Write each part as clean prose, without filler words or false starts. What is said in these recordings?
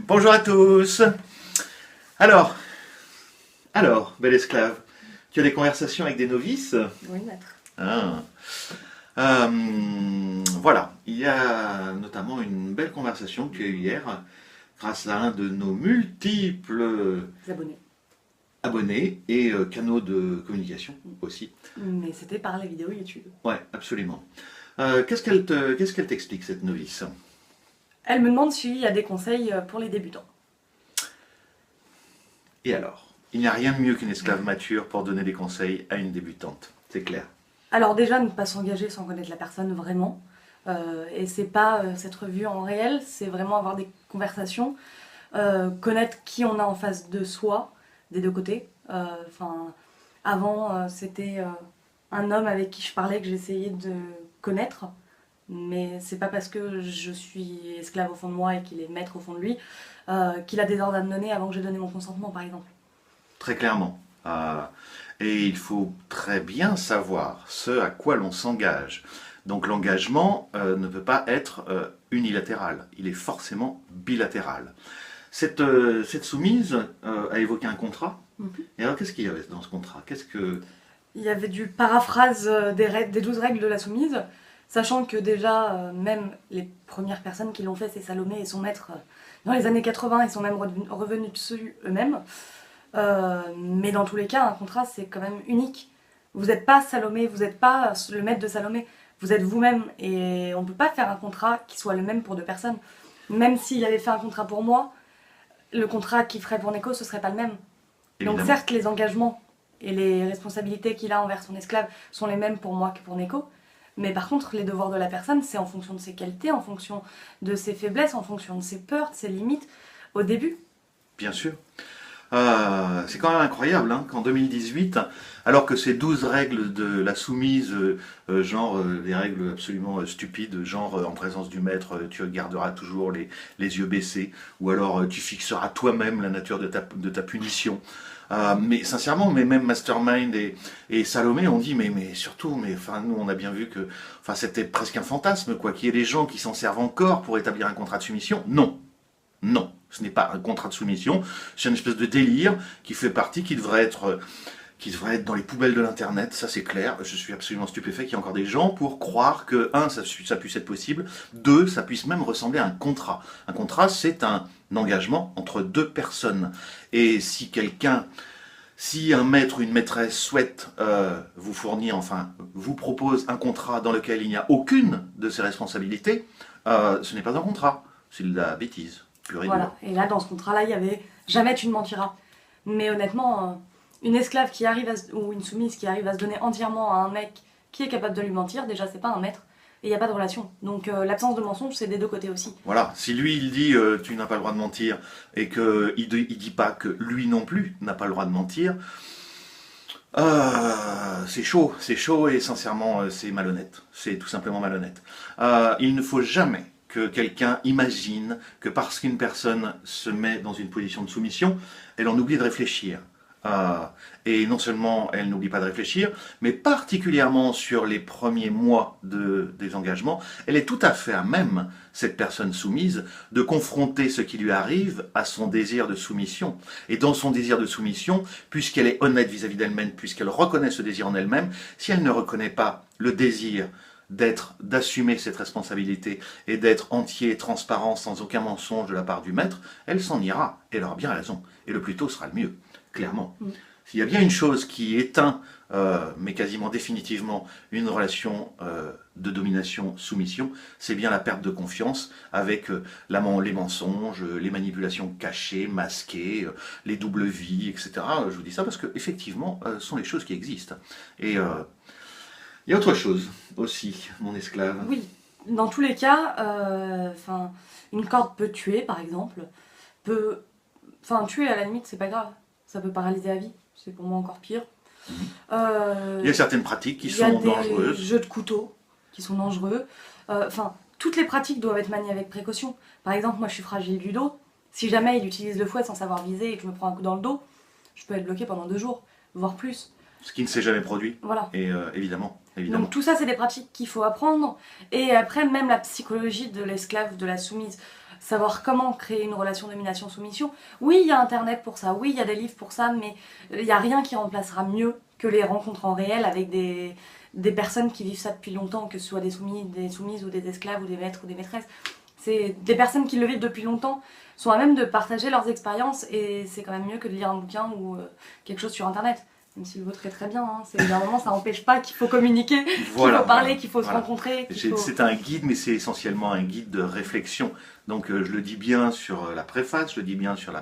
Bonjour à tous. Alors, bel esclave, tu as des conversations avec des novices? Oui, maître. Ah. Voilà, il y a notamment une belle conversation que tu as eue hier grâce à un de nos multiples Les abonnés. abonnés et canaux de communication aussi. Mais c'était par la vidéo YouTube. Ouais, absolument. Qu'est-ce qu'elle t'explique, cette novice? Elle me demande s'il y a des conseils pour les débutants. Et alors? Il n'y a rien de mieux qu'une esclave mature pour donner des conseils à une débutante, c'est clair. Alors déjà, ne pas s'engager sans connaître la personne vraiment. Et c'est pas s'être vu en réel, c'est vraiment avoir des conversations, connaître qui on a en face de soi, des deux côtés. Avant, c'était un homme avec qui je parlais que j'essayais de connaître. Mais c'est pas parce que je suis esclave au fond de moi et qu'il est maître au fond de lui qu'il a des ordres à me donner avant que j'ai donné mon consentement, par exemple. Très clairement. Et il faut très bien savoir ce à quoi l'on s'engage. Donc l'engagement ne peut pas être unilatéral, il est forcément bilatéral. Cette soumise a évoqué un contrat. Mhm. Et alors qu'est-ce qu'il y avait dans ce contrat? Il y avait du paraphrase des 12 règles de la soumise, sachant que déjà, même les premières personnes qui l'ont fait, c'est Salomé et son maître, dans les années 80, ils sont même revenus dessus eux-mêmes. Mais dans tous les cas, un contrat, c'est quand même unique. Vous n'êtes pas Salomé, vous n'êtes pas le maître de Salomé, vous êtes vous-même. Et on ne peut pas faire un contrat qui soit le même pour deux personnes. Même s'il avait fait un contrat pour moi, le contrat qu'il ferait pour Neko, ce serait pas le même. Évidemment. Donc certes, les engagements et les responsabilités qu'il a envers son esclave sont les mêmes pour moi que pour Neko. Mais par contre, les devoirs de la personne, c'est en fonction de ses qualités, en fonction de ses faiblesses, en fonction de ses peurs, de ses limites, au début. Bien sûr. C'est quand même incroyable qu'en 2018, alors que ces 12 règles de la soumise, des règles absolument stupides, genre en présence du maître, tu garderas toujours les yeux baissés, ou alors tu fixeras toi-même la nature de ta punition. Mais sincèrement, mais même Mastermind et Salomé ont dit, mais surtout, nous on a bien vu que c'était presque un fantasme, quoi, qu'il y ait des gens qui s'en servent encore pour établir un contrat de soumission. Non. Non, ce n'est pas un contrat de soumission, c'est une espèce de délire qui fait partie, qui devrait être dans les poubelles de l'internet, ça c'est clair. Je suis absolument stupéfait qu'il y ait encore des gens pour croire que, un, ça puisse être possible, deux, ça puisse même ressembler à un contrat. Un contrat, c'est un engagement entre deux personnes. Et si un maître ou une maîtresse souhaite vous fournir, vous propose un contrat dans lequel il n'y a aucune de ces responsabilités, ce n'est pas un contrat, c'est de la bêtise. Voilà. Et là, dans ce contrat-là, il y avait jamais tu ne mentiras. Mais honnêtement, une esclave qui arrive ou une soumise qui arrive à se donner entièrement à un mec qui est capable de lui mentir, déjà c'est pas un maître et il n'y a pas de relation. Donc l'absence de mensonge, c'est des deux côtés aussi. Voilà, si lui il dit tu n'as pas le droit de mentir et qu'il dit pas que lui non plus n'a pas le droit de mentir, c'est chaud et sincèrement c'est malhonnête. C'est tout simplement malhonnête. Il ne faut jamais que quelqu'un imagine que parce qu'une personne se met dans une position de soumission, elle en oublie de réfléchir. Et non seulement elle n'oublie pas de réfléchir, mais particulièrement sur les premiers mois des engagements, elle est tout à fait à même, cette personne soumise, de confronter ce qui lui arrive à son désir de soumission. Et dans son désir de soumission, puisqu'elle est honnête vis-à-vis d'elle-même, puisqu'elle reconnaît ce désir en elle-même, si elle ne reconnaît pas le désir d'assumer cette responsabilité et d'être entier, transparent, sans aucun mensonge de la part du maître, elle s'en ira. Elle aura bien raison. Et le plus tôt sera le mieux, clairement. S'il y a bien une chose qui éteint, mais quasiment définitivement, une relation de domination-soumission, c'est bien la perte de confiance avec les mensonges, les manipulations cachées, masquées, les doubles vies, etc. Je vous dis ça parce que effectivement, ce sont les choses qui existent. Et il y a autre chose aussi, mon esclave. Oui, dans tous les cas, une corde peut tuer, par exemple. Tuer à la limite, c'est pas grave. Ça peut paralyser la vie. C'est pour moi encore pire. Il y a certaines pratiques qui sont dangereuses. Il y a des jeux de couteau qui sont dangereux. Toutes les pratiques doivent être maniées avec précaution. Par exemple, moi je suis fragile du dos. Si jamais il utilise le fouet sans savoir viser et que je me prends un coup dans le dos, je peux être bloquée pendant 2 jours, voire plus. Ce qui ne s'est jamais produit. Voilà. Et évidemment. Donc tout ça, c'est des pratiques qu'il faut apprendre. Et après, même la psychologie de l'esclave, de la soumise. savoir comment créer une relation domination-soumission. Oui, il y a Internet pour ça, oui, il y a des livres pour ça, mais il n'y a rien qui remplacera mieux que les rencontres en réel avec des personnes qui vivent ça depuis longtemps, que ce soit des soumises ou des esclaves ou des maîtres ou des maîtresses. C'est des personnes qui le vivent depuis longtemps, sont à même de partager leurs expériences, et c'est quand même mieux que de lire un bouquin ou quelque chose sur Internet. Même si le vôtre est très bien, hein. À un moment ça n'empêche pas qu'il faut communiquer, Voilà, qu'il faut parler, qu'il faut se rencontrer. C'est un guide, mais c'est essentiellement un guide de réflexion. Donc je le dis bien sur la préface, je le dis bien sur la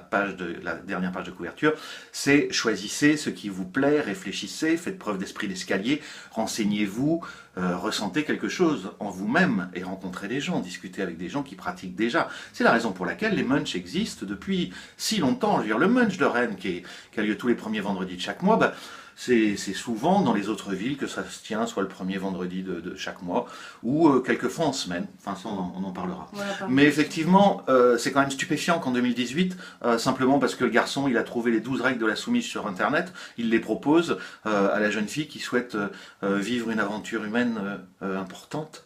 dernière page de couverture, c'est choisissez ce qui vous plaît, réfléchissez, faites preuve d'esprit d'escalier, renseignez-vous, ressentez quelque chose en vous-même et rencontrez des gens, discutez avec des gens qui pratiquent déjà. C'est la raison pour laquelle les munchs existent depuis si longtemps. Je veux dire, le munch de Rennes qui a lieu tous les premiers vendredis de chaque mois, c'est souvent dans les autres villes que ça se tient, soit le premier vendredi de chaque mois, ou quelquefois en semaine. Enfin, ça, on en parlera. Voilà, mais effectivement, c'est quand même stupéfiant qu'en 2018, simplement parce que le garçon, il a trouvé les 12 règles de la soumise sur Internet, il les propose à la jeune fille qui souhaite vivre une aventure humaine importante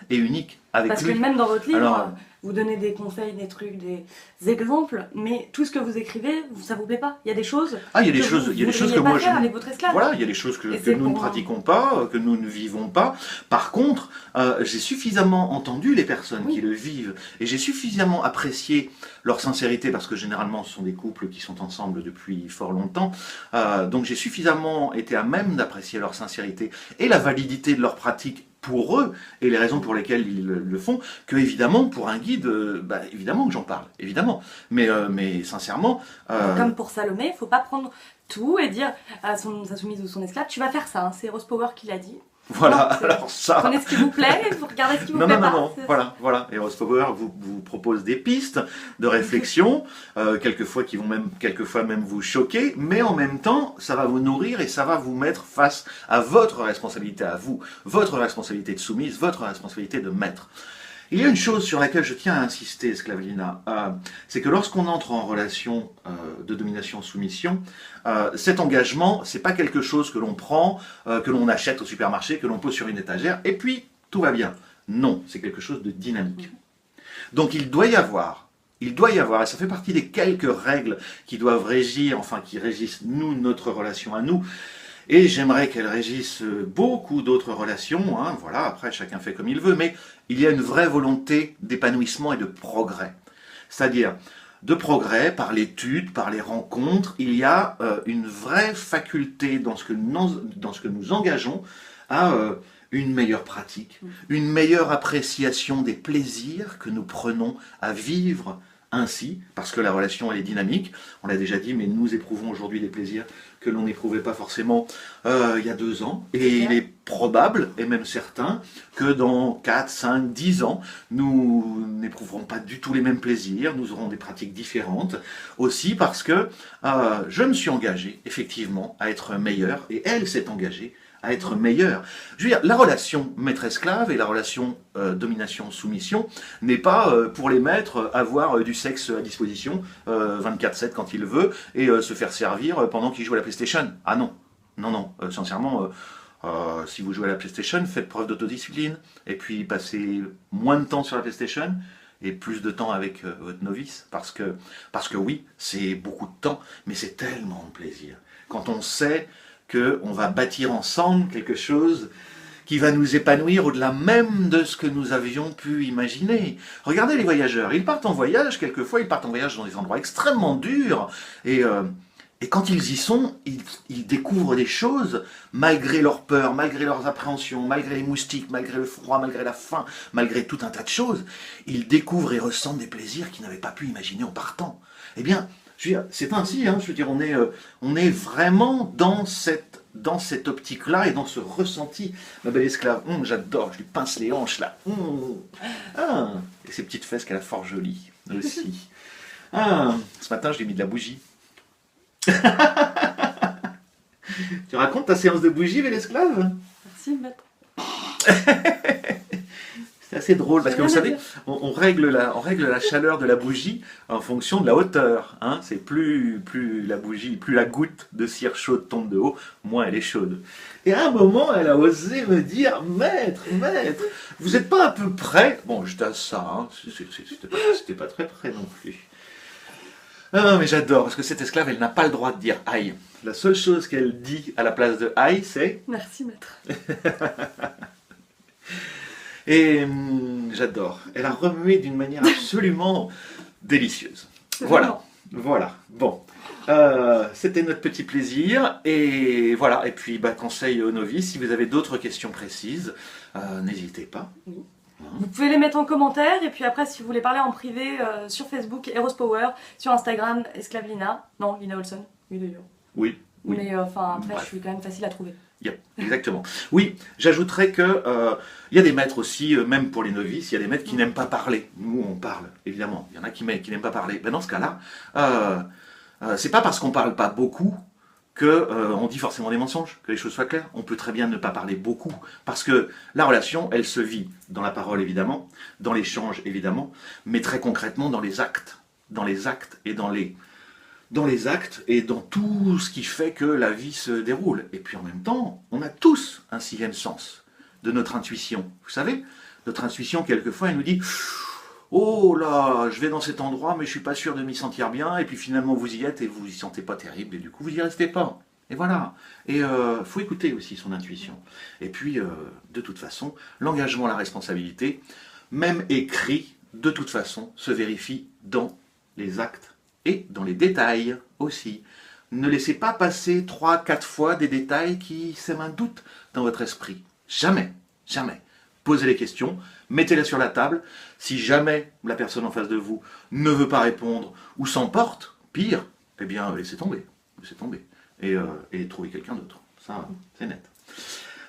et unique avec Parce lui. que même dans votre livre, vous donnez des conseils, des trucs, des exemples, mais tout ce que vous écrivez, ça vous plaît pas. Il y a des choses. Il y a des choses que moi faire avec votre esclave. Voilà, il y a des choses que nous ne pratiquons pas, que nous ne vivons pas. Par contre, j'ai suffisamment entendu les personnes qui le vivent, et j'ai suffisamment apprécié leur sincérité, parce que généralement ce sont des couples qui sont ensemble depuis fort longtemps. Donc j'ai suffisamment été à même d'apprécier leur sincérité et la validité de leur pratique pour eux, et les raisons pour lesquelles ils le font, que évidemment, pour un guide, évidemment que j'en parle, évidemment. Mais sincèrement... Comme pour Salomé, il ne faut pas prendre tout et dire à sa soumise ou son esclave, tu vas faire ça, hein. C'est Rose Power qui l'a dit. Voilà, non, alors ça... Prenez ce qui vous plaît, vous regardez ce qui vous plaît pas. Non, voilà. Et Rose Power vous propose des pistes de réflexion, quelquefois même vous choquer, mais en même temps, ça va vous nourrir et ça va vous mettre face à votre responsabilité à vous, votre responsabilité de soumise, votre responsabilité de maître. Il y a une chose sur laquelle je tiens à insister, Sklavlina, c'est que lorsqu'on entre en relation de domination-soumission, cet engagement, c'est pas quelque chose que l'on prend, que l'on achète au supermarché, que l'on pose sur une étagère, et puis tout va bien. Non, c'est quelque chose de dynamique. Donc il doit y avoir, et ça fait partie des quelques règles qui doivent régir, enfin qui régissent notre relation à nous, et j'aimerais qu'elle régisse beaucoup d'autres relations, hein, voilà, après chacun fait comme il veut, mais il y a une vraie volonté d'épanouissement et de progrès. C'est-à-dire, de progrès par l'étude, par les rencontres, il y a une vraie faculté dans ce que nous engageons à une meilleure pratique, une meilleure appréciation des plaisirs que nous prenons à vivre ainsi, parce que la relation elle est dynamique, on l'a déjà dit, mais nous éprouvons aujourd'hui des plaisirs que l'on n'éprouvait pas forcément il y a 2 ans, et il est probable, et même certain, que dans 4, 5, 10 ans, nous n'éprouverons pas du tout les mêmes plaisirs, nous aurons des pratiques différentes, aussi parce que je me suis engagé, effectivement, à être meilleur, et elle s'est engagée à être meilleure. Je veux dire, la relation maître-esclave et la relation domination-soumission n'est pas pour les maîtres avoir du sexe à disposition 24/7 quand il veut et se faire servir pendant qu'il joue à la PlayStation. Ah non, sincèrement, si vous jouez à la PlayStation, faites preuve d'autodiscipline et puis passez moins de temps sur la PlayStation et plus de temps avec votre novice, parce que oui, c'est beaucoup de temps, mais c'est tellement de plaisir. Quand on sait qu'on va bâtir ensemble quelque chose qui va nous épanouir au-delà même de ce que nous avions pu imaginer. Regardez les voyageurs, ils partent en voyage, quelquefois ils partent en voyage dans des endroits extrêmement durs, et quand ils y sont, ils découvrent des choses, malgré leur peur, malgré leurs appréhensions, malgré les moustiques, malgré le froid, malgré la faim, malgré tout un tas de choses, ils découvrent et ressentent des plaisirs qu'ils n'avaient pas pu imaginer en partant. Eh bien, c'est ainsi, hein, je veux dire, on est vraiment dans cette optique-là et dans ce ressenti. Ma belle esclave, j'adore, je lui pince les hanches là. Et ses petites fesses qu'elle a fort jolies aussi. Ce matin, je lui ai mis de la bougie. Tu racontes ta séance de bougie, belle esclave? Merci, maître. C'est assez drôle parce que vous Rien à savez, dire. on règle la chaleur de la bougie en fonction de la hauteur. Hein. C'est plus la bougie, plus la goutte de cire chaude tombe de haut, moins elle est chaude. Et à un moment, elle a osé me dire, maître, vous n'êtes pas un peu près? Bon, je dis ça, hein. C'était pas très près non plus. Ah, mais j'adore, parce que cette esclave, elle n'a pas le droit de dire aïe. La seule chose qu'elle dit à la place de aïe, c'est... Merci, maître. Et j'adore. Elle a remué d'une manière absolument délicieuse. Voilà, voilà. Bon, c'était notre petit plaisir. Et voilà. Et puis, conseil aux novices, si vous avez d'autres questions précises, n'hésitez pas. Vous pouvez les mettre en commentaire et puis après si vous voulez parler en privé sur Facebook Eros Power, sur Instagram Esclave Lina, non Lina Olson, oui d'ailleurs. Oui. Mais après Bref. je suis quand même facile à trouver. Yep, exactement. Oui, j'ajouterais que il y a des maîtres aussi, même pour les novices, il y a des maîtres qui n'aiment pas parler. Nous, on parle, évidemment. Il y en a qui n'aiment pas parler. Ben, dans ce cas-là, c'est pas parce qu'on parle pas beaucoup que on dit forcément des mensonges, que les choses soient claires. On peut très bien ne pas parler beaucoup, parce que la relation, elle se vit dans la parole, évidemment, dans l'échange, évidemment, mais très concrètement dans les actes et dans les actes et dans tout ce qui fait que la vie se déroule. Et puis en même temps, on a tous un sixième sens de notre intuition. Vous savez, notre intuition, quelquefois, elle nous dit « Oh là, je vais dans cet endroit, mais je suis pas sûr de m'y sentir bien. » Et puis finalement, vous y êtes et vous y sentez pas terrible. Et du coup, vous y restez pas. Et voilà. Et faut écouter aussi son intuition. Et puis, de toute façon, l'engagement, la responsabilité, même écrit, de toute façon, se vérifie dans les actes et dans les détails aussi. Ne laissez pas passer 3-4 fois des détails qui sèment un doute dans votre esprit. Jamais, jamais. Posez les questions, mettez-les sur la table. Si jamais la personne en face de vous ne veut pas répondre ou s'emporte, pire, eh bien laissez tomber. Laissez tomber. Et trouvez quelqu'un d'autre. Ça, c'est net.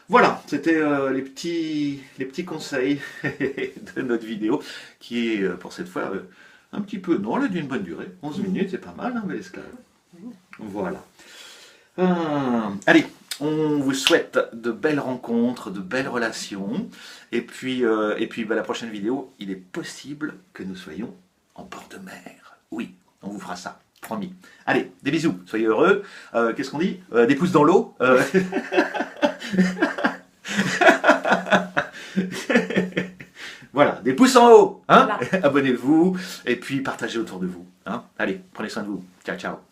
Voilà, c'était les petits conseils de notre vidéo qui est pour cette fois un petit peu, non, elle est d'une bonne durée. 11 minutes, c'est pas mal, hein, l'esclave. Voilà. Allez, on vous souhaite de belles rencontres, de belles relations. Et puis la prochaine vidéo, il est possible que nous soyons en bord de mer. Oui, on vous fera ça, promis. Allez, des bisous, soyez heureux. Qu'est-ce qu'on dit? Des pouces dans l'eau. Voilà, des pouces en haut, hein. Voilà. Abonnez-vous et puis partagez autour de vous. Hein. Allez, prenez soin de vous. Ciao, ciao.